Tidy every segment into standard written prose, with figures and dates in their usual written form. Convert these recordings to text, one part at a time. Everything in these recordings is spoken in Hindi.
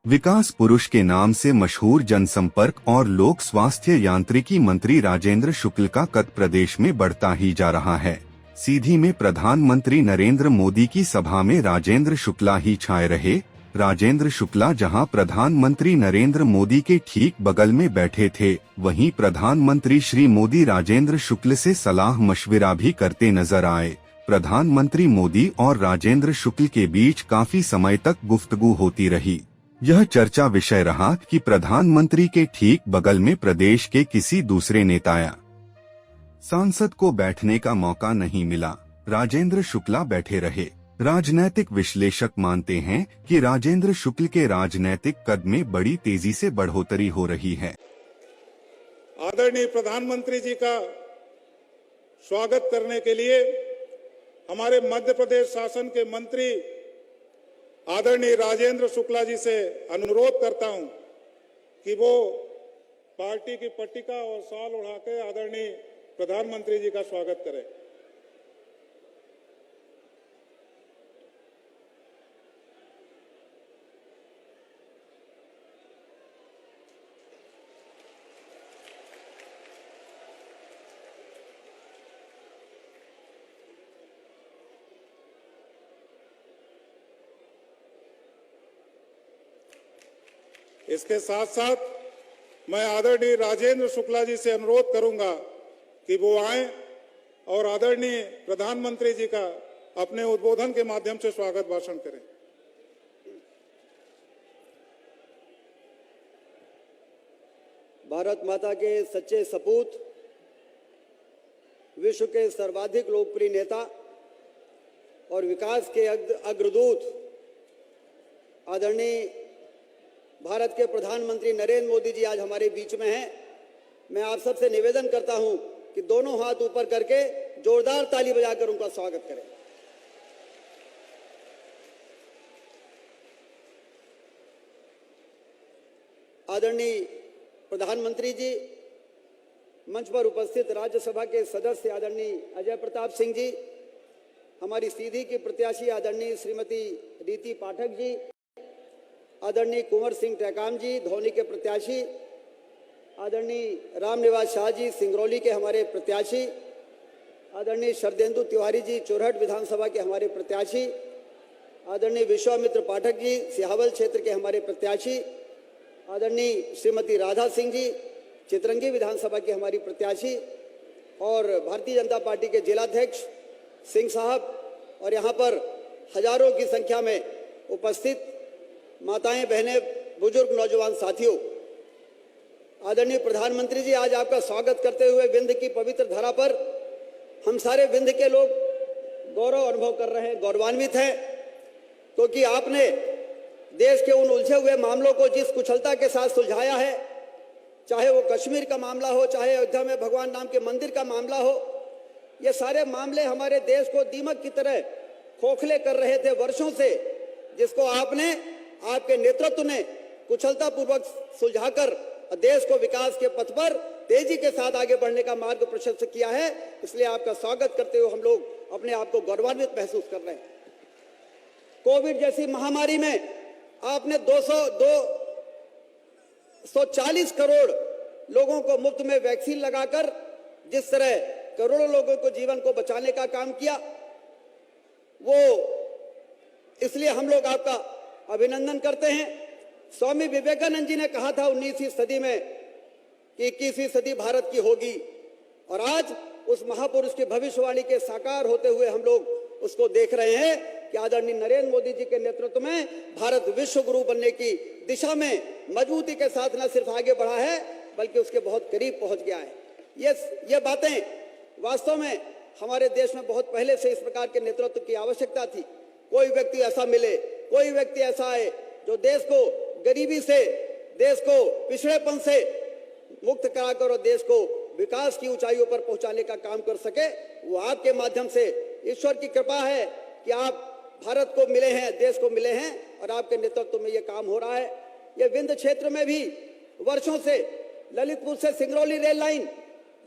विकास पुरुष के नाम से मशहूर जनसंपर्क और लोक स्वास्थ्य यांत्रिकी मंत्री राजेंद्र शुक्ल का कद प्रदेश में बढ़ता ही जा रहा है। सीधी में प्रधानमंत्री नरेंद्र मोदी की सभा में राजेंद्र शुक्ला ही छाए रहे। राजेंद्र शुक्ला जहां प्रधानमंत्री नरेंद्र मोदी के ठीक बगल में बैठे थे, वहीं प्रधानमंत्री श्री मोदी राजेंद्र शुक्ल से सलाह मशविरा भी करते नजर आए। प्रधानमंत्री मोदी और राजेंद्र शुक्ल के बीच काफी समय तक गुफ्तगू होती रही। यह चर्चा विषय रहा कि प्रधानमंत्री के ठीक बगल में प्रदेश के किसी दूसरे नेता या सांसद को बैठने का मौका नहीं मिला, राजेंद्र शुक्ला बैठे रहे। राजनैतिक विश्लेषक मानते हैं कि राजेंद्र शुक्ल के राजनैतिक कद में बड़ी तेजी से बढ़ोतरी हो रही है। आदरणीय प्रधानमंत्री जी का स्वागत करने के लिए हमारे मध्य प्रदेश शासन के मंत्री आदरणीय राजेंद्र शुक्ला जी से अनुरोध करता हूं कि वो पार्टी की पट्टिका और शाल उड़ाकर आदरणीय प्रधानमंत्री जी का स्वागत करें। इसके साथ साथ मैं आदरणीय राजेंद्र शुक्ला जी से अनुरोध करूंगा कि वो आए और आदरणीय प्रधानमंत्री जी का अपने उद्बोधन के माध्यम से स्वागत भाषण करें। भारत माता के सच्चे सपूत, विश्व के सर्वाधिक लोकप्रिय नेता और विकास के अग्रदूत आदरणीय भारत के प्रधानमंत्री नरेंद्र मोदी जी आज हमारे बीच में हैं। मैं आप सबसे निवेदन करता हूं कि दोनों हाथ ऊपर करके जोरदार ताली बजाकर उनका स्वागत करें। आदरणीय प्रधानमंत्री जी, मंच पर उपस्थित राज्यसभा के सदस्य आदरणीय अजय प्रताप सिंह जी, हमारी सीधी की प्रत्याशी आदरणीय श्रीमती रीति पाठक जी, आदरणीय कुंवर सिंह टेकाम जी धौनी के प्रत्याशी, आदरणीय रामनिवास शाह जी सिंगरौली के हमारे प्रत्याशी, आदरणीय शरदेंदु तिवारी जी चोरहट विधानसभा के हमारे प्रत्याशी, आदरणीय विश्वामित्र पाठक जी सिहावल क्षेत्र के हमारे प्रत्याशी, आदरणीय श्रीमती राधा सिंह जी चितरंगी विधानसभा की हमारी प्रत्याशी और भारतीय जनता पार्टी के जिलाध्यक्ष सिंह साहब और यहाँ पर हजारों की संख्या में उपस्थित माताएं, बहनें, बुजुर्ग, नौजवान साथियों, आदरणीय प्रधानमंत्री जी, आज आपका स्वागत करते हुए विंध्य की पवित्र धरा पर हम सारे विंध्य के लोग गौरव अनुभव कर रहे हैं, गौरवान्वित हैं, क्योंकि आपने देश के उन उलझे हुए मामलों को जिस कुशलता के साथ सुलझाया है, चाहे वो कश्मीर का मामला हो, चाहे अयोध्या में भगवान राम के मंदिर का मामला हो, ये सारे मामले हमारे देश को दीमक की तरह खोखले कर रहे थे वर्षों से, जिसको आपने, आपके नेतृत्व ने कुशलतापूर्वक सुलझाकर देश को विकास के पथ पर तेजी के साथ आगे बढ़ने का मार्ग प्रशस्त किया है। इसलिए आपका स्वागत करते हुए हम लोग अपने आप को गौरवान्वित महसूस कर रहे हैं। कोविड जैसी महामारी में आपने 240 करोड़ लोगों को मुफ्त में वैक्सीन लगाकर जिस तरह करोड़ों लोगों को जीवन को बचाने का काम किया, वो इसलिए हम लोग आपका अभिनंदन करते हैं। स्वामी विवेकानंद जी ने कहा था 19वीं सदी में कि 21वीं सदी भारत की होगी, और आज उस महापुरुष की भविष्यवाणी के साकार होते हुए हम लोग उसको देख रहे हैं कि आदरणीय नरेंद्र मोदी जी के नेतृत्व में भारत विश्व गुरु बनने की दिशा में मजबूती के साथ न सिर्फ आगे बढ़ा है बल्कि उसके बहुत करीब पहुंच गया है। ये बातें वास्तव में हमारे देश में बहुत पहले से इस प्रकार के नेतृत्व की आवश्यकता थी। कोई व्यक्ति ऐसा मिले, कोई व्यक्ति ऐसा आए जो देश को गरीबी से, देश को पिछड़ेपन से मुक्त कराकर और देश को विकास की ऊंचाइयों पर पहुंचाने का काम कर सके। वो आपके माध्यम से, ईश्वर की कृपा है कि आप भारत को मिले हैं, देश को मिले हैं, और आपके नेतृत्व में ये काम हो रहा है। ये विंध्य क्षेत्र में भी वर्षों से ललितपुर से सिंगरौली रेल लाइन,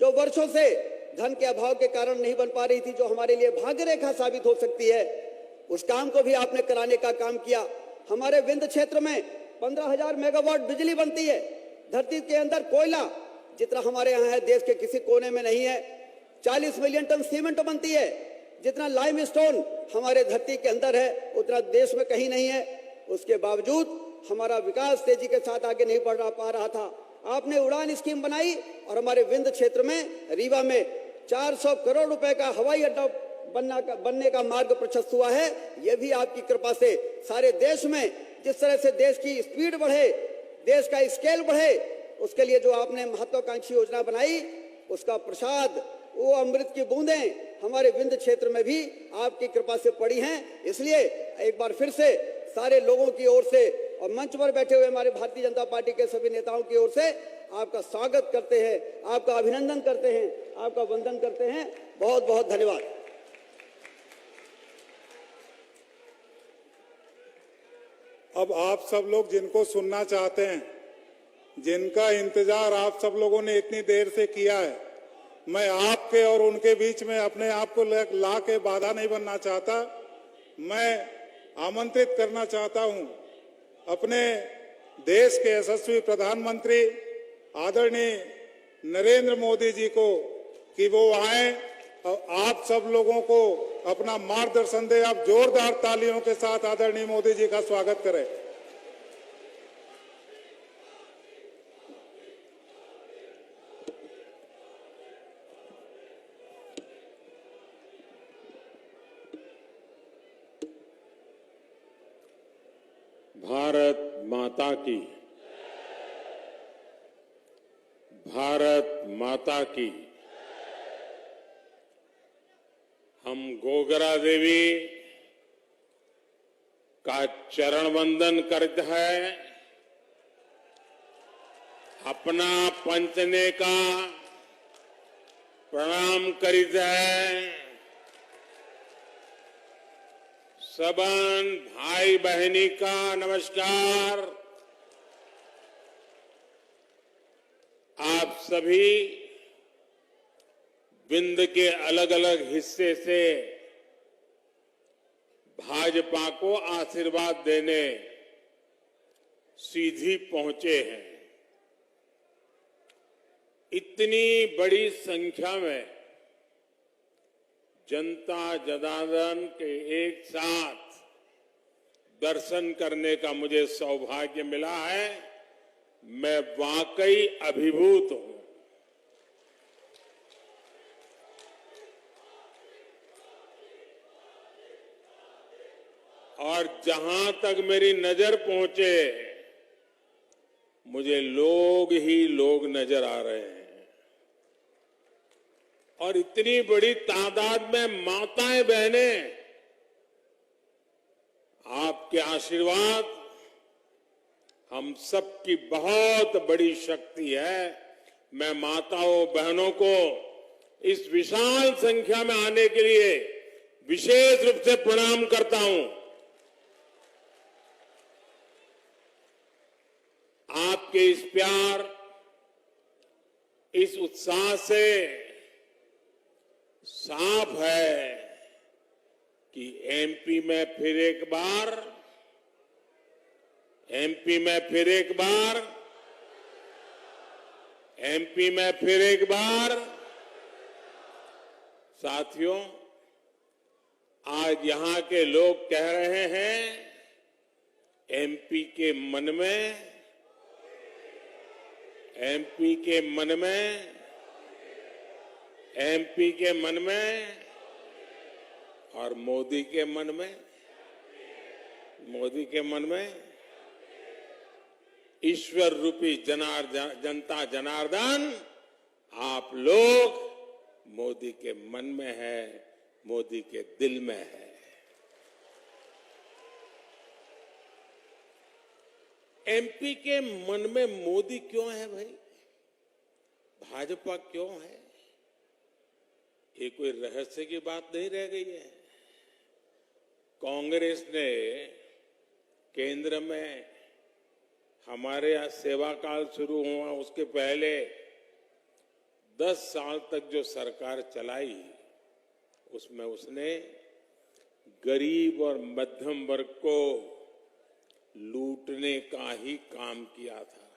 जो वर्षों से धन के अभाव के कारण नहीं बन पा रही थी, जो हमारे लिए भाग्य रेखा साबित हो सकती है, उस काम को भी आपने कराने का काम किया। हमारे विंध्य क्षेत्र में 15,000 मेगावाट बिजली बनती है। धरती के अंदर कोयला जितना हमारे यहाँ है देश के किसी कोने में नहीं है। 40 मिलियन टन सीमेंट बनती है। जितना लाइमस्टोन हमारे धरती के अंदर है उतना देश में कहीं नहीं है। उसके बावजूद हमारा विकास तेजी के साथ आगे नहीं बढ़ पा रहा था। आपने उड़ान स्कीम बनाई और हमारे विंध्य क्षेत्र में रीवा में 400 करोड़ रुपए का हवाई अड्डा बनने का मार्ग प्रशस्त हुआ है। यह भी आपकी कृपा से सारे देश में जिस तरह से देश की स्पीड बढ़े, देश का स्केल बढ़े, उसके लिए जो आपने महत्वाकांक्षी योजना बनाई उसका प्रसाद, वो अमृत की बूंदें हमारे विंध्य क्षेत्र में भी आपकी कृपा से पड़ी हैं। इसलिए एक बार फिर से सारे लोगों की ओर से और मंच पर बैठे हुए हमारे भारतीय जनता पार्टी के सभी नेताओं की ओर से आपका स्वागत करते हैं, आपका अभिनंदन करते हैं, आपका वंदन करते हैं। बहुत बहुत धन्यवाद। अब आप सब लोग जिनको सुनना चाहते हैं, जिनका इंतजार आप सब लोगों ने इतनी देर से किया है, मैं आपके और उनके बीच में अपने आप को ला के बाधा नहीं बनना चाहता। मैं आमंत्रित करना चाहता हूं अपने देश के यशस्वी प्रधानमंत्री आदरणीय नरेंद्र मोदी जी को कि वो आए और आप सब लोगों को अपना मार्गदर्शन दे। आप जोरदार तालियों के साथ आदरणीय मोदी जी का स्वागत करें। भारत माता की, भारत माता की। हम गोगरा देवी का चरण वंदन करते हैं, अपना पंचने का प्रणाम करते हैं। सबन भाई बहनी का नमस्कार। आप सभी विंध्य के अलग अलग हिस्से से भाजपा को आशीर्वाद देने सीधी पहुंचे हैं। इतनी बड़ी संख्या में जनता जनार्दन के एक साथ दर्शन करने का मुझे सौभाग्य मिला है। मैं वाकई अभिभूत हूं। और जहां तक मेरी नजर पहुंचे मुझे लोग ही लोग नजर आ रहे हैं और इतनी बड़ी तादाद में माताएं बहनें, आपके आशीर्वाद हम सबकी बहुत बड़ी शक्ति है। मैं माताओं बहनों को इस विशाल संख्या में आने के लिए विशेष रूप से प्रणाम करता हूं। आपके इस प्यार, इस उत्साह से साफ है कि एमपी में फिर एक बार साथियों, आज यहां के लोग कह रहे हैं एमपी के मन में और मोदी के मन में ईश्वर रूपी जनता जनार्दन आप लोग मोदी के मन में है, मोदी के दिल में है। एमपी के मन में मोदी क्यों है भाई? भाजपा क्यों है? ये कोई रहस्य की बात नहीं रह गई है। कांग्रेस ने केंद्र में हमारे यहाँ सेवा काल शुरू हुआ उसके पहले 10 साल तक जो सरकार चलाई उसमें उसने गरीब और मध्यम वर्ग को लूटने लूटने का ही काम किया था।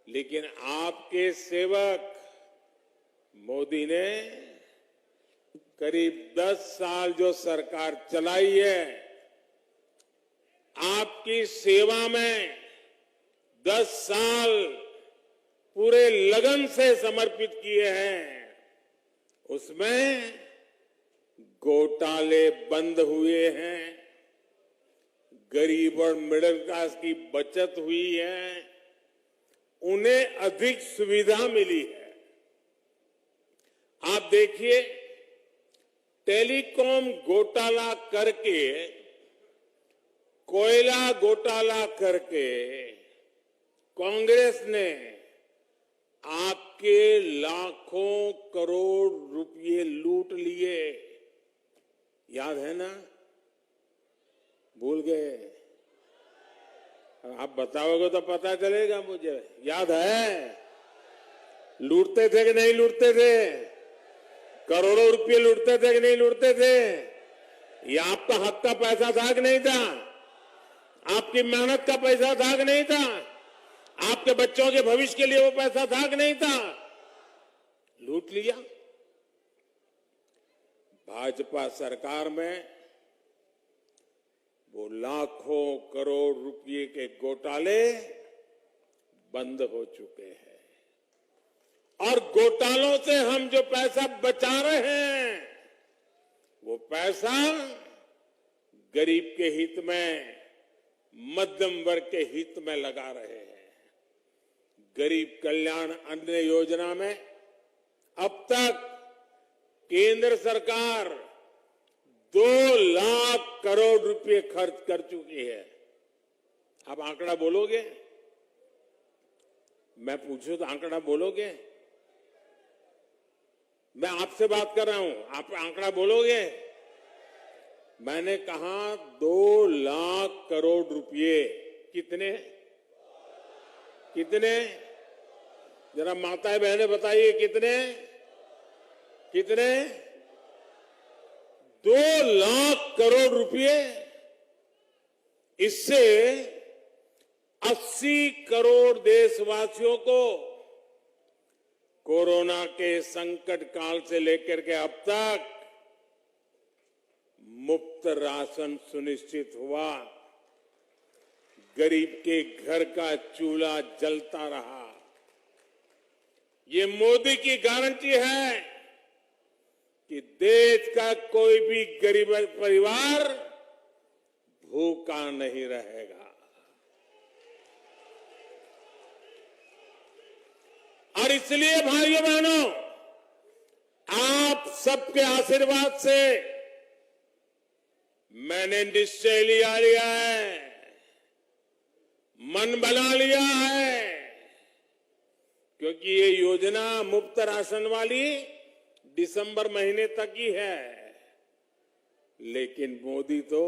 लेकिन आपके सेवक मोदी ने करीब 10 साल जो सरकार चलाई है, आपकी सेवा में 10 साल पूरे लगन से समर्पित किए हैं। उसमें घोटाले बंद हुए हैं, गरीब और मिडिल क्लास की बचत हुई है, उन्हें अधिक सुविधा मिली है। आप देखिए, टेलीकॉम घोटाला करके, कोयला घोटाला करके कांग्रेस ने आपके लाखों करोड़ रुपए लूट लिए। याद है ना? भूल गए? आप बताओगे तो पता चलेगा मुझे। याद है? लूटते थे कि नहीं लूटते थे? करोड़ों रुपए लूटते थे कि नहीं लूटते थे? ये आपका हक का पैसा था कि नहीं था? आपकी मेहनत का पैसा था कि नहीं था? आपके बच्चों के भविष्य के लिए वो पैसा था कि नहीं था? लूट लिया। भाजपा सरकार में वो लाखों करोड़ रुपए के घोटाले बंद हो चुके हैं और घोटालों से हम जो पैसा बचा रहे हैं वो पैसा गरीब के हित में, मध्यम वर्ग के हित में लगा रहे हैं। गरीब कल्याण अन्न योजना में अब तक केंद्र सरकार 2 लाख करोड़ रुपए खर्च कर चुकी है। आप आंकड़ा बोलोगे? मैं पूछूं तो आंकड़ा बोलोगे? मैं आपसे बात कर रहा हूं, आप आंकड़ा बोलोगे? मैंने कहा 2 लाख करोड़ रुपए। कितने? कितने? जरा माताएं बहनें बताइए कितने? कितने? 2 लाख करोड़ रुपए। इससे 80 करोड़ देशवासियों को कोरोना के संकट काल से लेकर के अब तक मुफ्त राशन सुनिश्चित हुआ। गरीब के घर का चूल्हा जलता रहा। ये मोदी की गारंटी है कि देश का कोई भी गरीब परिवार भूखा नहीं रहेगा। और इसलिए भाइयों बहनों, आप सबके आशीर्वाद से मैंने निश्चय लिया है, मन बना लिया है, क्योंकि ये योजना मुफ्त राशन वाली दिसंबर महीने तक ही है। लेकिन मोदी तो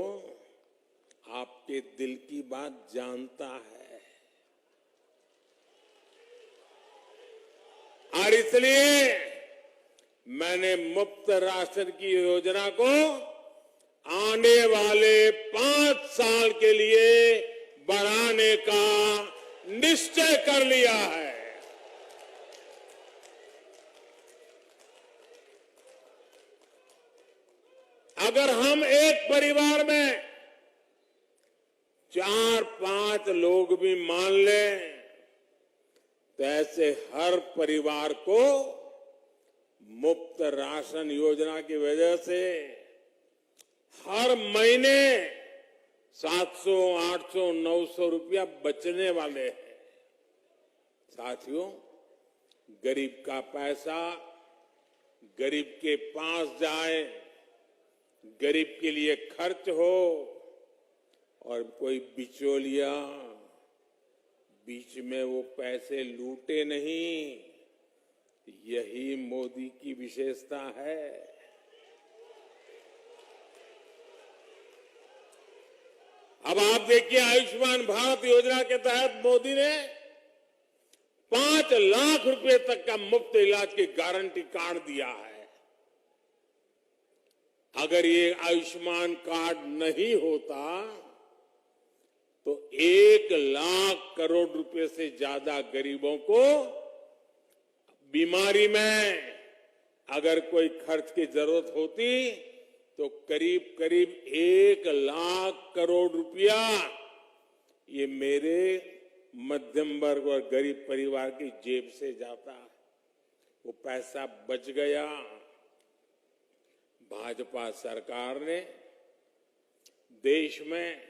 आपके दिल की बात जानता है और इसलिए मैंने मुफ्त राशन की योजना को आने वाले 5 साल के लिए बढ़ाने का निश्चय कर लिया है। अगर हम एक परिवार में 4-5 लोग भी मान लें तो ऐसे हर परिवार को मुफ्त राशन योजना की वजह से हर महीने 700, 800, 900 रुपया बचने वाले हैं। साथियों, गरीब का पैसा गरीब के पास जाए, गरीब के लिए खर्च हो और कोई बिचौलिया बीच में वो पैसे लूटे नहीं, यही मोदी की विशेषता है। अब आप देखिए, आयुष्मान भारत योजना के तहत मोदी ने 5 लाख रुपए तक का मुफ्त इलाज की गारंटी कार्ड दिया है। अगर ये आयुष्मान कार्ड नहीं होता तो 1,00,000 करोड़ से ज्यादा गरीबों को बीमारी में अगर कोई खर्च की जरूरत होती तो करीब करीब 1,00,000 करोड़ ये मेरे मध्यम वर्ग और गरीब परिवार की जेब से जाता। वो पैसा बच गया। भाजपा सरकार ने देश में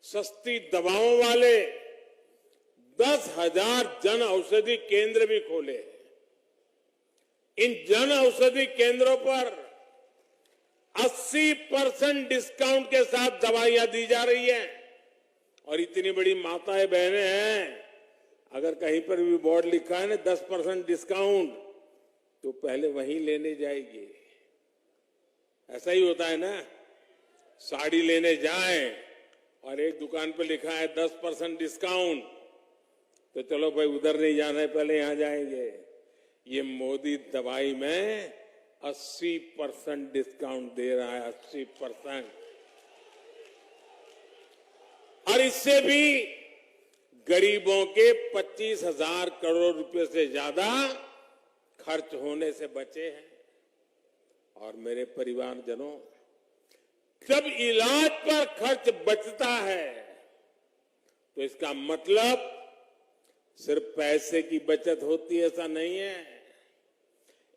सस्ती दवाओं वाले 10,000 जन औषधि केंद्र भी खोले। इन जन औषधि केंद्रों पर 80% डिस्काउंट के साथ दवाइयां दी जा रही है। और इतनी बड़ी माताएं बहनें हैं, अगर कहीं पर भी बोर्ड लिखा है ना 10% डिस्काउंट, तो पहले वहीं लेने जाएगी। ऐसा ही होता है ना, साड़ी लेने जाएं और एक दुकान पर लिखा है 10% डिस्काउंट, तो चलो भाई उधर नहीं जाना है, पहले यहां जाएंगे। ये मोदी दवाई में 80% डिस्काउंट दे रहा है, 80%। और इससे भी गरीबों के 25,000 करोड़ रुपए से ज्यादा खर्च होने से बचे हैं। और मेरे परिवारजनों, जब इलाज पर खर्च बचता है तो इसका मतलब सिर्फ पैसे की बचत होती है, ऐसा नहीं है।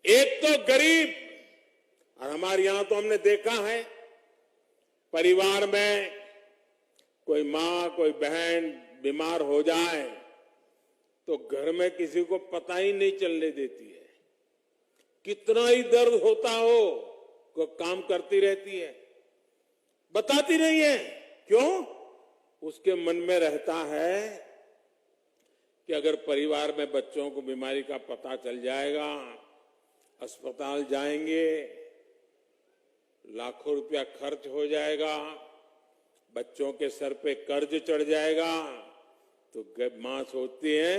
एक तो गरीब, और हमारे यहां तो हमने देखा है, परिवार में कोई मां कोई बहन बीमार हो जाए तो घर में किसी को पता ही नहीं चलने देती है। कितना ही दर्द होता हो, को काम करती रहती है, बताती नहीं है। क्यों? उसके मन में रहता है कि अगर परिवार में बच्चों को बीमारी का पता चल जाएगा, अस्पताल जाएंगे, लाखों रुपया खर्च हो जाएगा, बच्चों के सर पे कर्ज चढ़ जाएगा, तो मां सोचती है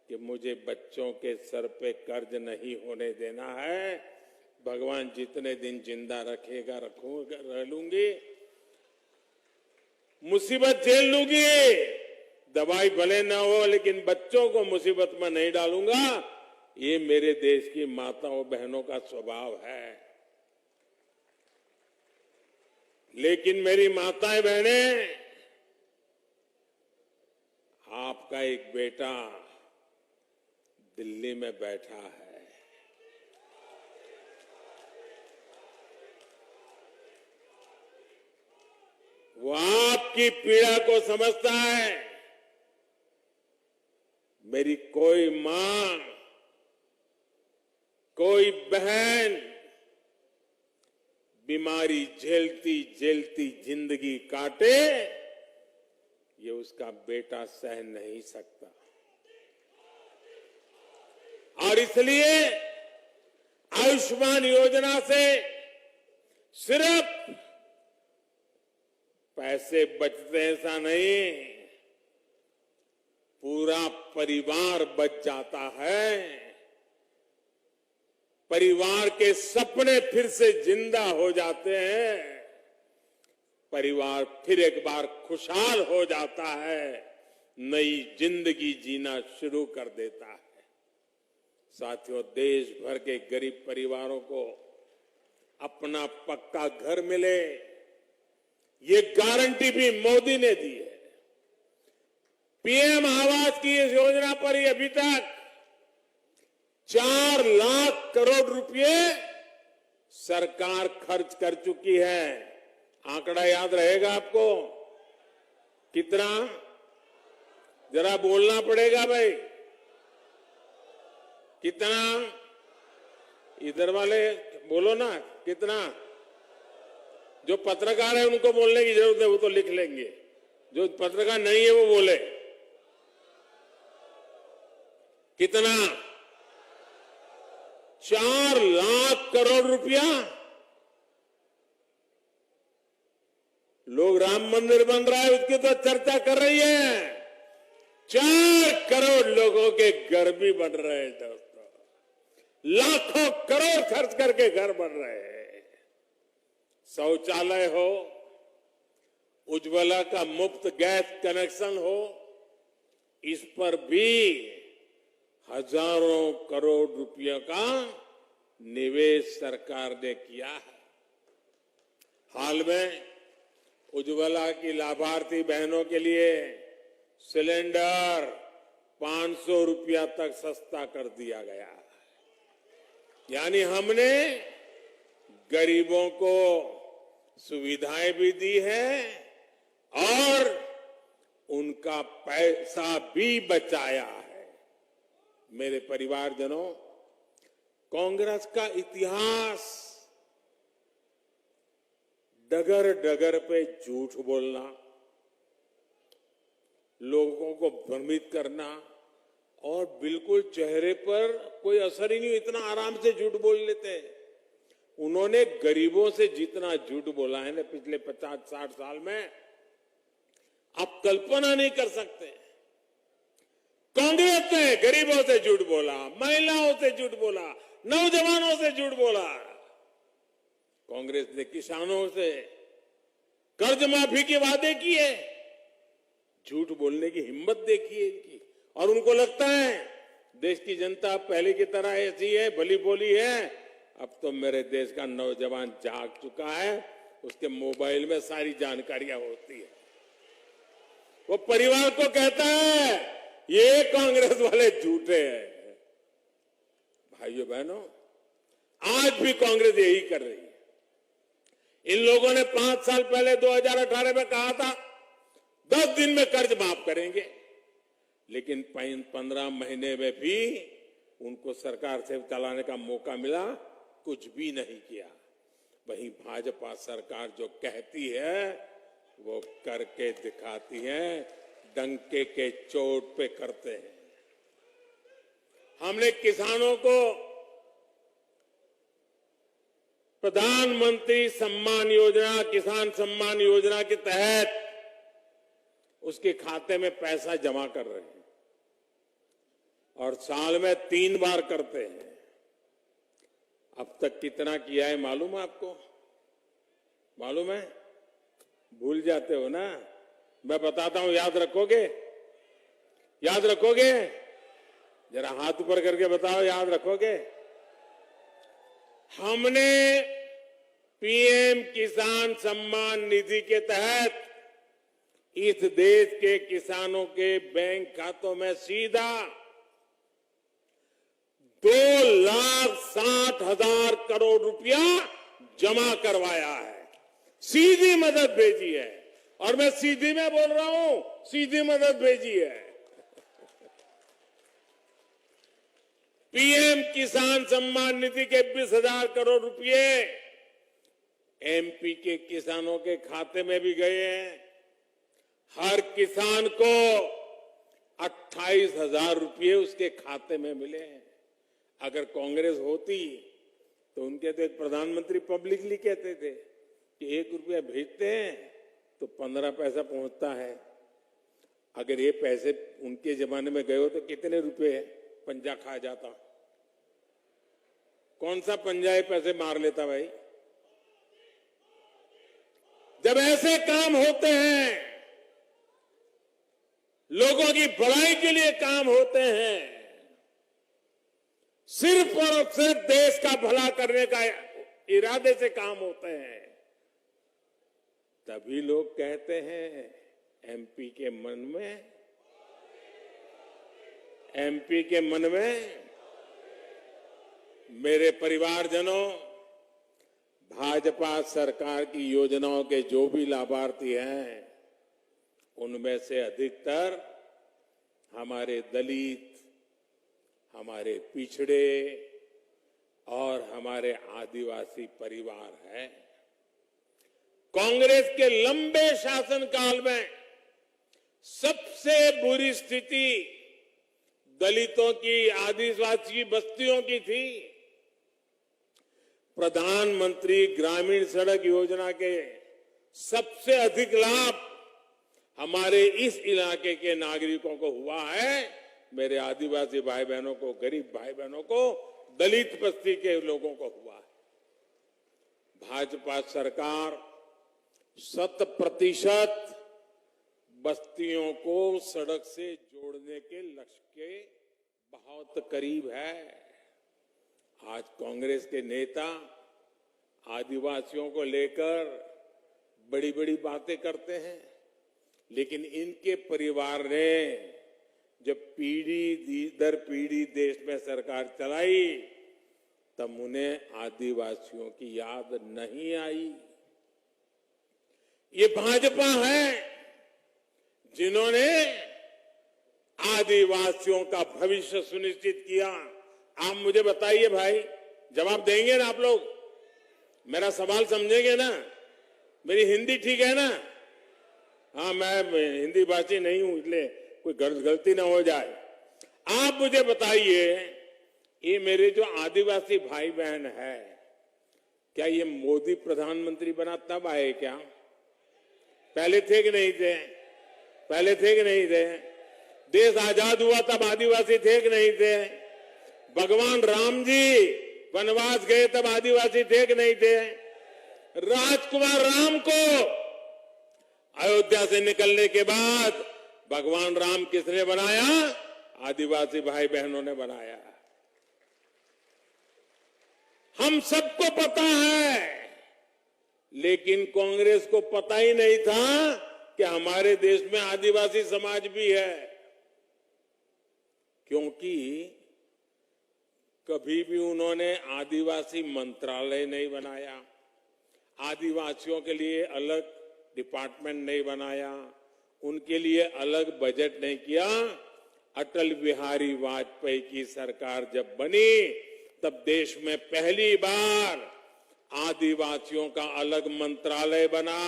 कि मुझे बच्चों के सर पे कर्ज नहीं होने देना है। भगवान जितने दिन जिंदा रखेगा रखूंगा, रह लूंगी, मुसीबत झेल लूंगी, दवाई भले ना हो लेकिन बच्चों को मुसीबत में नहीं डालूंगा। ये मेरे देश की माताओं बहनों का स्वभाव है। लेकिन मेरी माताएं बहनें, आपका एक बेटा दिल्ली में बैठा है, वो आपकी पीड़ा को समझता है। मेरी कोई मां कोई बहन बीमारी झेलती झेलती जिंदगी काटे, ये उसका बेटा सह नहीं सकता। और इसलिए आयुष्मान योजना से सिर्फ पैसे बचते ऐसा नहीं, पूरा परिवार बच जाता है। परिवार के सपने फिर से जिंदा हो जाते हैं। परिवार फिर एक बार खुशहाल हो जाता है, नई जिंदगी जीना शुरू कर देता है। साथियों, देश भर के गरीब परिवारों को अपना पक्का घर मिले, ये गारंटी भी मोदी ने दी है। पीएम आवास की इस योजना पर ही अभी तक 4 लाख करोड़ रुपए सरकार खर्च कर चुकी है। आंकड़ा याद रहेगा आपको? कितना? जरा बोलना पड़ेगा भाई, कितना? इधर वाले बोलो ना, कितना? जो पत्रकार है उनको बोलने की जरूरत है, वो तो लिख लेंगे। जो पत्रकार नहीं है वो बोले। कितना? 4 लाख करोड़ रुपया। लोग राम मंदिर बन रहा है उसकी तो चर्चा कर रही है, 4 करोड़ लोगों के घर भी बन रहे हैं दोस्तों। लाखों करोड़ खर्च करके घर बन रहे हैं। शौचालय हो, उज्ज्वला का मुफ्त गैस कनेक्शन हो, इस पर भी हजारों करोड़ रुपयों का निवेश सरकार ने किया है। हाल में उज्ज्वला की लाभार्थी बहनों के लिए सिलेंडर 500 रुपया तक सस्ता कर दिया गया। यानी हमने गरीबों को सुविधाएं भी दी है और उनका पैसा भी बचाया है। मेरे परिवारजनों, कांग्रेस का इतिहास डगर डगर पे झूठ बोलना, लोगों को भ्रमित करना और बिल्कुल चेहरे पर कोई असर ही नहीं, इतना आराम से झूठ बोल लेते हैं। उन्होंने गरीबों से जितना झूठ बोला है ना पिछले 50-60 साल में, आप कल्पना नहीं कर सकते। कांग्रेस ने गरीबों से झूठ बोला, महिलाओं से झूठ बोला, नौजवानों से झूठ बोला। कांग्रेस ने किसानों से कर्ज माफी के वादे किए, झूठ बोलने की हिम्मत देखी है इनकी। और उनको लगता है देश की जनता पहले की तरह ऐसी है, भली बोली है। अब तो मेरे देश का नौजवान जाग चुका है, उसके मोबाइल में सारी जानकारियां होती है। वो परिवार को कहता है ये कांग्रेस वाले झूठे हैं। भाइयों बहनों, आज भी कांग्रेस यही कर रही है। इन लोगों ने 5 साल पहले 2018 में कहा था 10 दिन में कर्ज माफ करेंगे, लेकिन 15 महीने में भी उनको सरकार से चलाने का मौका मिला, कुछ भी नहीं किया। वहीं भाजपा सरकार जो कहती है वो करके दिखाती है, डंके के चोट पे करते हैं। हमने किसानों को प्रधानमंत्री सम्मान योजना, किसान सम्मान योजना के तहत उसके खाते में पैसा जमा कर रहे हैं और साल में 3 बार करते हैं। अब तक कितना किया है मालूम है आपको? मालूम है? भूल जाते हो ना? मैं बताता हूं, याद रखोगे? याद रखोगे? जरा हाथ ऊपर करके बताओ, याद रखोगे? हमने पीएम किसान सम्मान निधि के तहत इस देश के किसानों के बैंक खातों में सीधा 2,60,000 करोड़ रुपया जमा करवाया है, सीधी मदद भेजी है। और मैं सीधी में बोल रहा हूं, सीधी मदद भेजी है। पीएम किसान सम्मान निधि के 20,000 करोड़ रुपए एमपी के किसानों के खाते में भी गए हैं। हर किसान को 28,000 रुपये उसके खाते में मिले हैं। अगर कांग्रेस होती तो उनके तो एक प्रधानमंत्री पब्लिकली कहते थे कि 1 रुपया भेजते हैं तो 15 पैसा पहुंचता है। अगर ये पैसे उनके जमाने में गए हो तो कितने रुपए पंजा खा जाता? कौन सा पंजा ये पैसे मार लेता भाई? जब ऐसे काम होते हैं, लोगों की भलाई के लिए काम होते हैं, सिर्फ और सिर्फ देश का भला करने का इरादे से काम होते हैं, तभी लोग कहते हैं एमपी के मन में मेरे परिवारजनों, भाजपा सरकार की योजनाओं के जो भी लाभार्थी हैं, उनमें से अधिकतर हमारे दलित, हमारे पिछड़े और हमारे आदिवासी परिवार हैं। कांग्रेस के लंबे शासनकाल में सबसे बुरी स्थिति दलितों की, आदिवासी बस्तियों की थी। प्रधानमंत्री ग्रामीण सड़क योजना के सबसे अधिक लाभ हमारे इस इलाके के नागरिकों को हुआ है। मेरे आदिवासी भाई बहनों को, गरीब भाई बहनों को, दलित बस्ती के लोगों को हुआ है। भाजपा सरकार 100% बस्तियों को सड़क से जोड़ने के लक्ष्य के बहुत करीब है। आज कांग्रेस के नेता आदिवासियों को लेकर बड़ी बड़ी बातें करते हैं, लेकिन इनके परिवार ने जब पीढ़ी दर पीढ़ी देश में सरकार चलाई तब उन्हें आदिवासियों की याद नहीं आई। ये भाजपा है जिन्होंने आदिवासियों का भविष्य सुनिश्चित किया। आप मुझे बताइए भाई, जवाब देंगे ना आप लोग? मेरा सवाल समझेंगे ना? मेरी हिंदी ठीक है ना? हाँ, मैं हिंदी भाषी नहीं हूं, इसलिए कोई गलती ना हो जाए। आप मुझे बताइए, ये मेरे जो आदिवासी भाई बहन है, क्या ये मोदी प्रधानमंत्री बना तब आए क्या? पहले थे कि नहीं थे? पहले थे कि नहीं थे? देश आजाद हुआ तब आदिवासी थे कि नहीं थे? भगवान राम जी वनवास गए तब आदिवासी थे कि नहीं थे? राजकुमार राम को अयोध्या से निकलने के बाद भगवान राम किसने बनाया? आदिवासी भाई बहनों ने बनाया। हम सबको पता है, लेकिन कांग्रेस को पता ही नहीं था कि हमारे देश में आदिवासी समाज भी है, क्योंकि कभी भी उन्होंने आदिवासी मंत्रालय नहीं बनाया, आदिवासियों के लिए अलग डिपार्टमेंट नहीं बनाया, उनके लिए अलग बजट नहीं किया। अटल बिहारी वाजपेयी की सरकार जब बनी तब देश में पहली बार आदिवासियों का अलग मंत्रालय बना,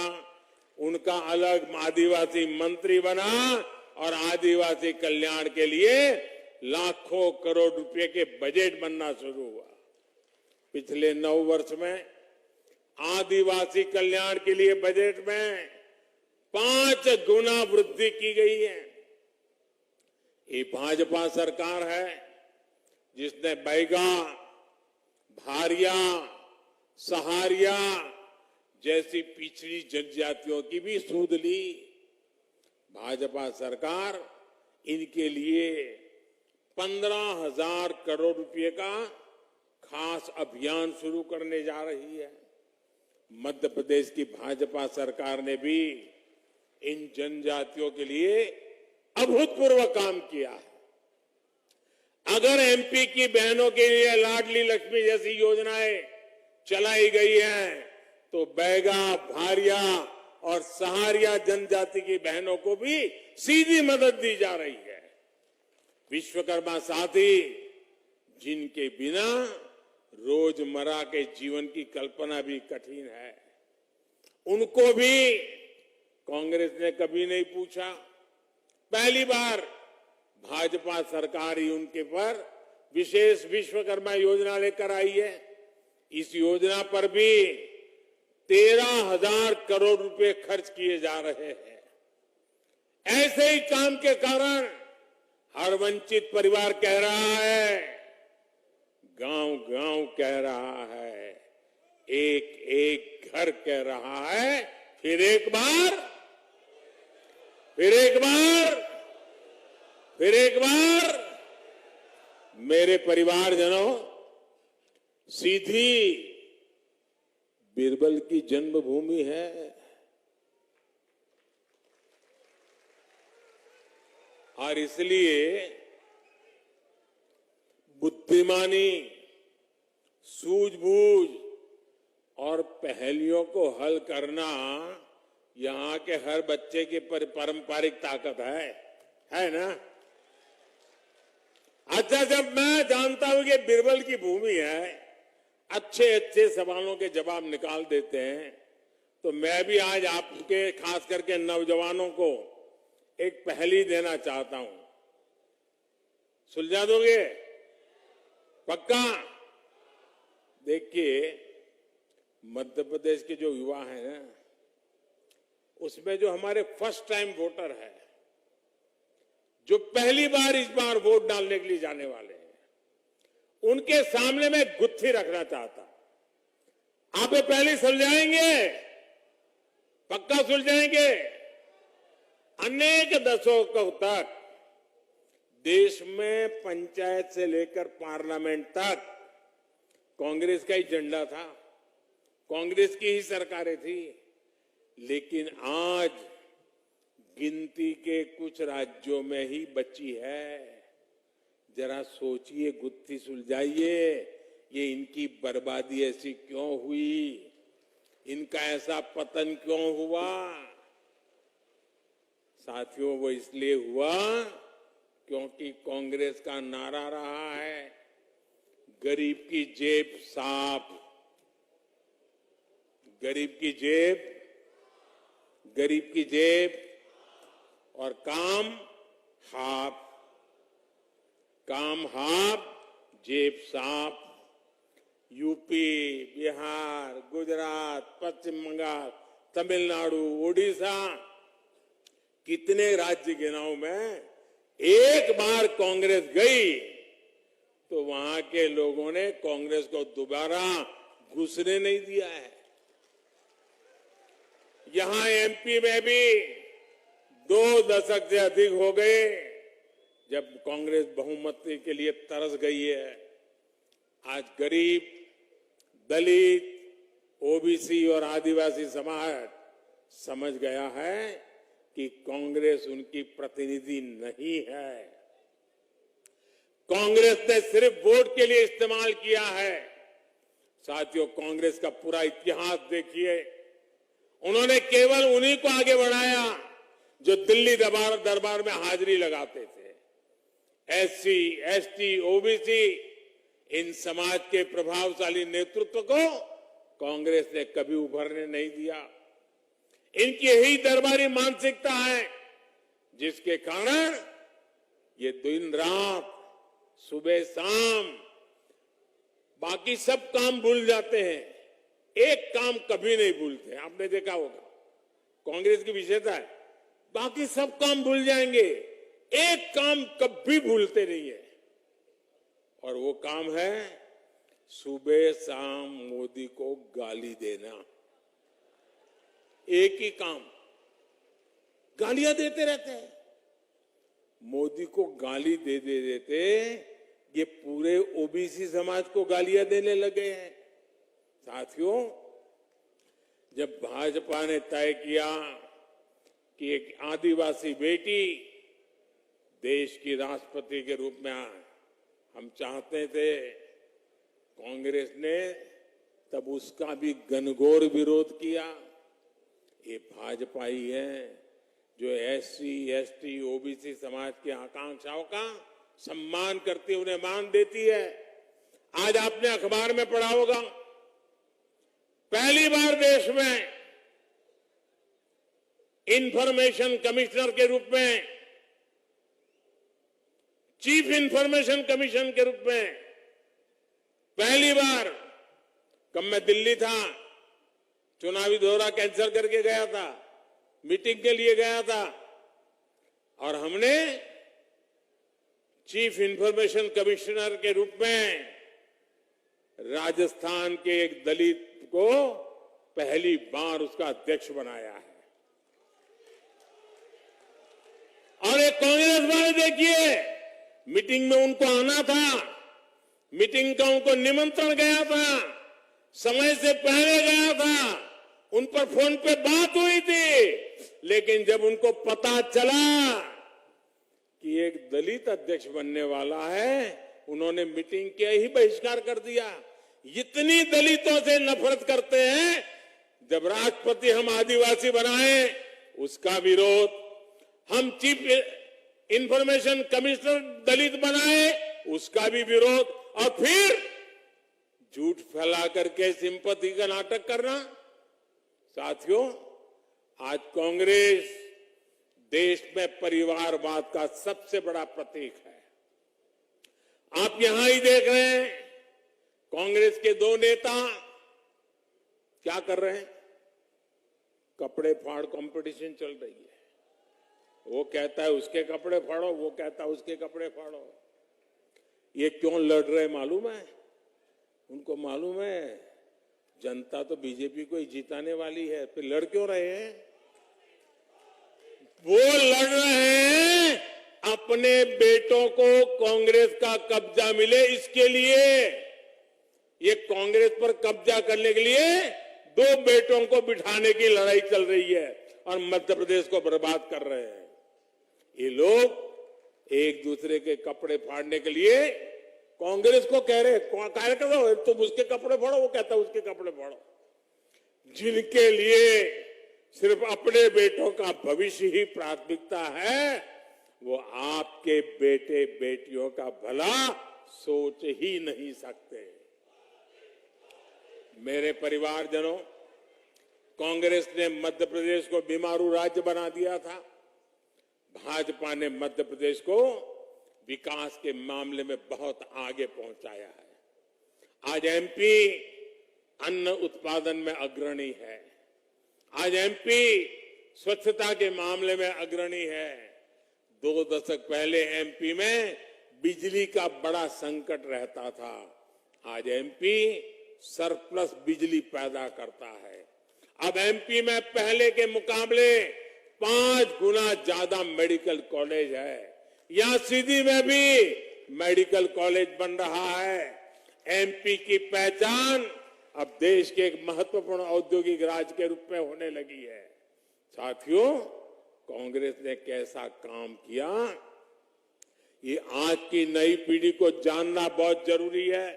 उनका अलग आदिवासी मंत्री बना और आदिवासी कल्याण के लिए लाखों करोड़ रुपए के बजट बनना शुरू हुआ। पिछले 9 वर्ष में आदिवासी कल्याण के लिए बजट में 5 गुना वृद्धि की गई है। ये भाजपा सरकार है जिसने बैगा, भारिया, सहारिया जैसी पिछड़ी जनजातियों की भी सूद ली। भाजपा सरकार इनके लिए 15,000 करोड़ रुपए का खास अभियान शुरू करने जा रही है। मध्य प्रदेश की भाजपा सरकार ने भी इन जनजातियों के लिए अभूतपूर्व काम किया है। अगर एमपी की बहनों के लिए लाडली लक्ष्मी जैसी योजनाएं चलाई गई हैं, तो बैगा, भारिया और सहारिया जनजाति की बहनों को भी सीधी मदद दी जा रही है। विश्वकर्मा साथी, जिनके बिना रोजमर्रा के जीवन की कल्पना भी कठिन है, उनको भी कांग्रेस ने कभी नहीं पूछा। पहली बार भाजपा सरकार ही उनके पर विशेष विश्वकर्मा योजना लेकर आई है। इस योजना पर भी 13,000 करोड़ रुपए खर्च किए जा रहे हैं। ऐसे ही काम के कारण हर वंचित परिवार कह रहा है, गांव-गांव कह रहा है, एक-एक घर कह रहा है, फिर एक बार मेरे परिवारजनों, सीधी बीरबल की जन्मभूमि है। और इसलिए बुद्धिमानी, सूझबूझ और पहेलियों को हल करना यहां के हर बच्चे की पारंपरिक ताकत है ना? अच्छा, जब मैं जानता हूं कि बीरबल की भूमि है, अच्छे अच्छे सवालों के जवाब निकाल देते हैं, तो मैं भी आज आपके खास करके नौजवानों को एक पहेली देना चाहता हूं। सुलझा दोगे? पक्का? देखिए, मध्य प्रदेश के जो युवा हैं ना, उसमें जो हमारे फर्स्ट टाइम वोटर है, जो पहली बार इस बार वोट डालने के लिए जाने वाले हैं, उनके सामने मैं गुत्थी रखना चाहता। आप ये पहले समझाएंगे पक्का सुलझाएंगे। अनेक दशकों तक देश में पंचायत से लेकर पार्लियामेंट तक कांग्रेस का ही झंडा था, कांग्रेस की ही सरकारें थी। लेकिन आज गिनती के कुछ राज्यों में ही बची है। जरा सोचिए, गुत्थी सुलझाइए, ये इनकी बर्बादी ऐसी क्यों हुई, इनका ऐसा पतन क्यों हुआ। साथियों, वो इसलिए हुआ क्योंकि कांग्रेस का नारा रहा है, गरीब की जेब साफ, गरीब की जेब, गरीब की जेब और काम हाफ, काम हाफ जेब साफ। यूपी, बिहार, गुजरात, पश्चिम बंगाल, तमिलनाडु, उड़ीसा, कितने राज्य गिनाऊं मैं, एक बार कांग्रेस गई तो वहां के लोगों ने कांग्रेस को दोबारा घुसने नहीं दिया है। यहां एमपी में भी 2 दशक से अधिक हो गए जब कांग्रेस बहुमत के लिए तरस गई है। आज गरीब, दलित, ओबीसी और आदिवासी समाज समझ गया है कि कांग्रेस उनकी प्रतिनिधि नहीं है। कांग्रेस ने सिर्फ वोट के लिए इस्तेमाल किया है। साथियों, कांग्रेस का पूरा इतिहास देखिए, उन्होंने केवल उन्हीं को आगे बढ़ाया जो दिल्ली दरबार में हाजिरी लगाते थे। एससी, एसटी, ओबीसी, इन समाज के प्रभावशाली नेतृत्व को कांग्रेस ने कभी उभरने नहीं दिया। इनकी यही दरबारी मानसिकता है जिसके कारण ये दिन रात, सुबह शाम बाकी सब काम भूल जाते हैं, एक काम कभी नहीं भूलते। आपने देखा होगा, कांग्रेस की विशेषता है, बाकी सब काम भूल जाएंगे, एक काम कभी भूलते नहीं है, और वो काम है सुबह शाम मोदी को गाली देना। एक ही काम, गालियां देते रहते हैं। मोदी को गाली दे देते ये पूरे ओबीसी समाज को गालियां देने लगे हैं। साथियों, जब भाजपा ने तय किया कि एक आदिवासी बेटी देश की राष्ट्रपति के रूप में हम चाहते थे, कांग्रेस ने तब उसका भी घनघोर विरोध किया। ये भाजपा ही है जो एससी, एसटी, ओबीसी समाज की आकांक्षाओं का सम्मान करती, उन्हें मान देती है। आज आपने अखबार में पढ़ा होगा, पहली बार देश में इंफॉर्मेशन कमिश्नर के रूप में, चीफ इंफॉर्मेशन कमीशन के रूप में पहली बार, कब मैं दिल्ली था, चुनावी दौरा कैंसिल करके गया था, मीटिंग के लिए गया था, और हमने चीफ इंफॉर्मेशन कमिश्नर के रूप में राजस्थान के एक दलित को पहली बार उसका अध्यक्ष बनाया है। और एक कांग्रेस वाले देखिए, मीटिंग में उनको आना था, मीटिंग का उनको निमंत्रण गया था, समय से पहले गया था, उन पर फोन पे बात हुई थी, लेकिन जब उनको पता चला कि एक दलित अध्यक्ष बनने वाला है, उन्होंने मीटिंग के ही बहिष्कार कर दिया। इतनी दलितों से नफरत करते हैं, जब राष्ट्रपति हम आदिवासी बनाए उसका विरोध, हम चीफ इंफॉर्मेशन कमिश्नर दलित बनाए उसका भी विरोध, और फिर झूठ फैला करके सिंपैथी का नाटक करना। साथियों, आज कांग्रेस देश में परिवारवाद का सबसे बड़ा प्रतीक है। आप यहां ही देख रहे हैं, कांग्रेस के 2 नेता क्या कर रहे हैं, कपड़े फाड़ कंपटीशन चल रही है। वो कहता है उसके कपड़े फाड़ो, वो कहता है उसके कपड़े फाड़ो। ये क्यों लड़ रहे मालूम है? उनको मालूम है जनता तो बीजेपी को ही जिताने वाली है, फिर लड़ क्यों रहे हैं? वो लड़ रहे हैं अपने बेटों को कांग्रेस का कब्जा मिले इसके लिए। ये कांग्रेस पर कब्जा करने के लिए दो बेटों को बिठाने की लड़ाई चल रही है और मध्य प्रदेश को बर्बाद कर रहे हैं। ये लोग एक दूसरे के कपड़े फाड़ने के लिए कांग्रेस को कह रहे हैं, तुम उसके कपड़े फाड़ो, वो कहता है उसके कपड़े फाड़ो। जिनके लिए सिर्फ अपने बेटों का भविष्य ही प्राथमिकता है, वो आपके बेटे बेटियों का भला सोच ही नहीं सकते। मेरे परिवारजनों, कांग्रेस ने मध्य प्रदेश को बीमारू राज्य बना दिया था। भाजपा ने मध्य प्रदेश को विकास के मामले में बहुत आगे पहुंचाया है। आज एमपी अन्न उत्पादन में अग्रणी है। आज एमपी स्वच्छता के मामले में अग्रणी है। 2 दशक पहले एमपी में बिजली का बड़ा संकट रहता था। आज एमपी सरप्लस बिजली पैदा करता है। अब एमपी में पहले के मुकाबले 5 गुना ज्यादा मेडिकल कॉलेज है। यहां सीधी में भी मेडिकल कॉलेज बन रहा है। एमपी की पहचान अब देश के एक महत्वपूर्ण औद्योगिक राज्य के रूप में होने लगी है। साथियों, कांग्रेस ने कैसा काम किया, ये आज की नई पीढ़ी को जानना बहुत जरूरी है।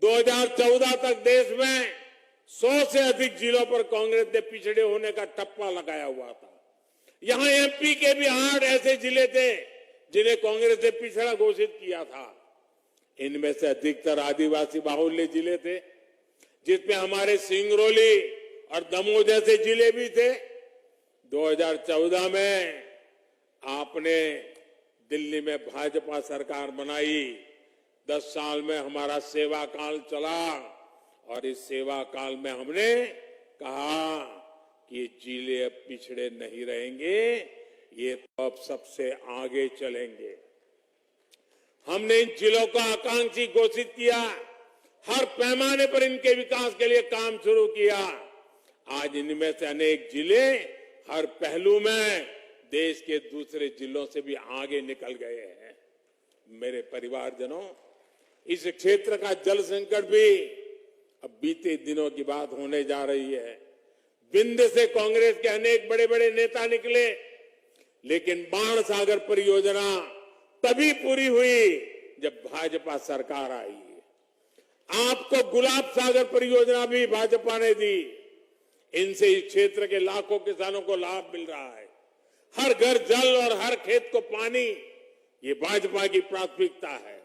2014 तक देश में 100 से अधिक जिलों पर कांग्रेस ने पिछड़े होने का ठप्पा लगाया हुआ था। यहां एमपी के भी 8 ऐसे जिले थे जिन्हें कांग्रेस ने पिछड़ा घोषित किया था। इनमें से अधिकतर आदिवासी बाहुल्य जिले थे, जिसमें हमारे सिंगरौली और दमोह जैसे जिले भी थे। 2014 में आपने दिल्ली में भाजपा सरकार बनाई। 10 साल में हमारा सेवा काल चला और इस सेवा काल में हमने कहा कि ये जिले अब पिछड़े नहीं रहेंगे, ये तो अब सबसे आगे चलेंगे। हमने इन जिलों को आकांक्षी घोषित किया। हर पैमाने पर इनके विकास के लिए काम शुरू किया। आज इनमें से अनेक जिले हर पहलू में देश के दूसरे जिलों से भी आगे निकल गए हैं। मेरे परिवारजनों, इस क्षेत्र का जल संकट भी अब बीते दिनों की बात होने जा रही है। विंध्य से कांग्रेस के अनेक बड़े बड़े नेता निकले, लेकिन बाण सागर परियोजना तभी पूरी हुई जब भाजपा सरकार आई। आपको गुलाब सागर परियोजना भी भाजपा ने दी। इनसे इस क्षेत्र के लाखों किसानों को लाभ मिल रहा है। हर घर जल और हर खेत को पानी, ये भाजपा की प्राथमिकता है।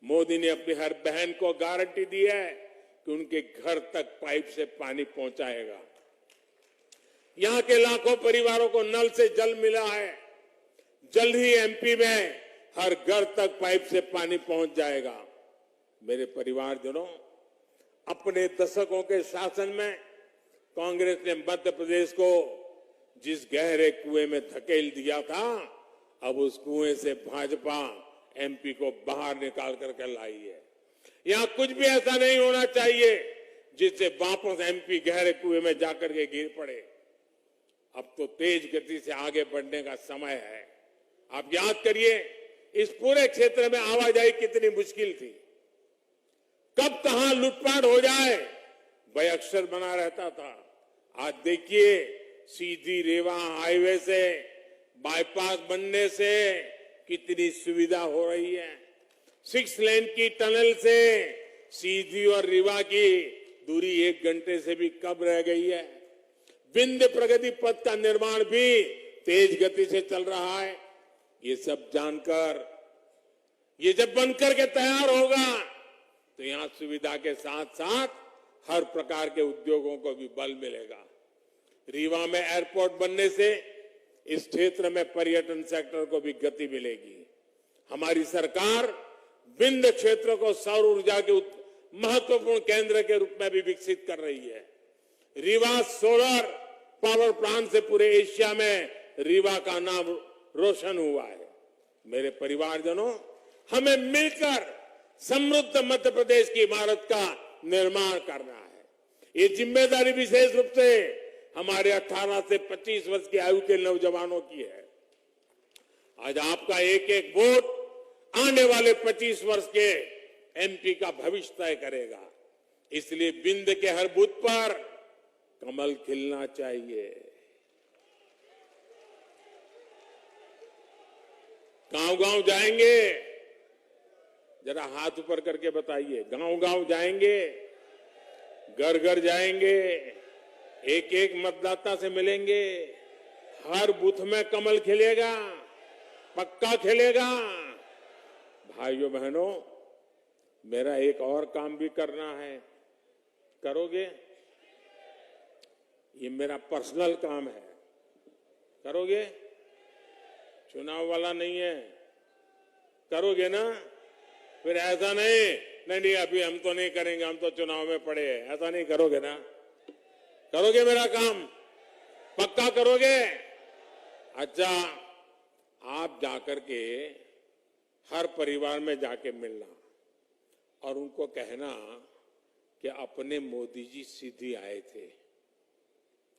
मोदी ने अपनी हर बहन को गारंटी दी है कि उनके घर तक पाइप से पानी पहुंचाएगा। यहां के लाखों परिवारों को नल से जल मिला है। जल्द ही एमपी में हर घर तक पाइप से पानी पहुंच जाएगा। मेरे परिवारजनों, अपने दशकों के शासन में कांग्रेस ने मध्य प्रदेश को जिस गहरे कुएं में धकेल दिया था, अब उस कुएं से भाजपा एमपी को बाहर निकाल करके लाई है। यहां कुछ भी ऐसा नहीं होना चाहिए जिससे वापस एमपी गहरे कुएं में जाकर के गिर पड़े। अब तो तेज गति से आगे बढ़ने का समय है। आप याद करिए, इस पूरे क्षेत्र में आवाजाही कितनी मुश्किल थी। कब कहां लूटपाट हो जाए वह अक्सर बना रहता था। आज देखिए, सीधी रेवा हाईवे से बाईपास बनने से कितनी सुविधा हो रही है। 6 लेन की टनल से सीधी और रीवा की दूरी 1 घंटे से भी कम रह गई है। विंध्य प्रगति पथ का निर्माण भी तेज गति से चल रहा है। ये सब जानकर, ये जब बनकर के तैयार होगा तो यहां सुविधा के साथ साथ हर प्रकार के उद्योगों को भी बल मिलेगा। रीवा में एयरपोर्ट बनने से इस क्षेत्र में पर्यटन सेक्टर को भी गति मिलेगी। हमारी सरकार विंध्य क्षेत्र को सौर ऊर्जा के महत्वपूर्ण केंद्र के रूप में भी विकसित कर रही है। रीवा सोलर पावर प्लांट से पूरे एशिया में रीवा का नाम रोशन हुआ है। मेरे परिवारजनों, हमें मिलकर समृद्ध मध्य प्रदेश की इमारत का निर्माण करना है। ये जिम्मेदारी विशेष रूप से हमारे 18 से 25 वर्ष की आयु के नौजवानों की है। आज आपका एक एक वोट आने वाले 25 वर्ष के एमपी का भविष्य तय करेगा। इसलिए बिंद के हर बूथ पर कमल खिलना चाहिए। गांव-गांव जाएंगे, जरा हाथ ऊपर करके बताइए। गांव-गांव जाएंगे, घर-घर जाएंगे, एक एक मतदाता से मिलेंगे, हर बूथ में कमल खिलेगा, पक्का खिलेगा। भाइयों बहनों, मेरा एक और काम भी करना है, करोगे? ये मेरा पर्सनल काम है, करोगे? चुनाव वाला नहीं है, करोगे ना? फिर ऐसा नहीं अभी हम तो नहीं करेंगे, हम तो चुनाव में पड़े हैं, ऐसा नहीं करोगे ना? करोगे मेरा काम? पक्का करोगे? अच्छा, आप जाकर के हर परिवार में जाके मिलना और उनको कहना कि अपने मोदी जी सीधी आए थे,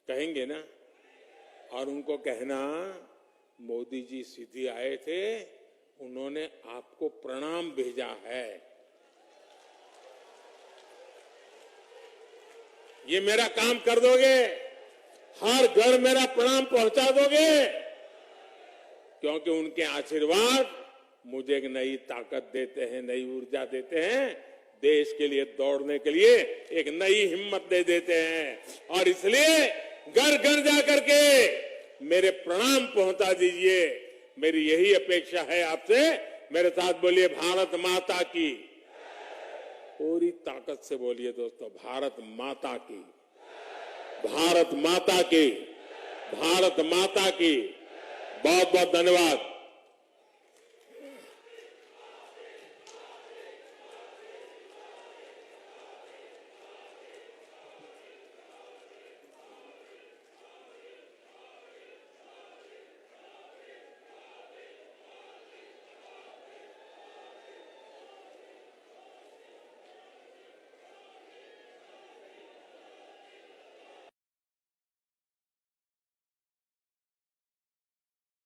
कहेंगे ना? और उनको कहना मोदी जी सीधी आए थे, उन्होंने आपको प्रणाम भेजा है। ये मेरा काम कर दोगे? हर घर मेरा प्रणाम पहुंचा दोगे? क्योंकि उनके आशीर्वाद मुझे एक नई ताकत देते हैं, नई ऊर्जा देते हैं, देश के लिए दौड़ने के लिए एक नई हिम्मत दे देते हैं। और इसलिए घर घर जाकर के मेरे प्रणाम पहुंचा दीजिए। मेरी यही अपेक्षा है आपसे। मेरे साथ बोलिए, भारत माता की। पूरी ताकत से बोलिए दोस्तों, भारत माता की, भारत माता की, भारत माता की। बहुत बहुत धन्यवाद।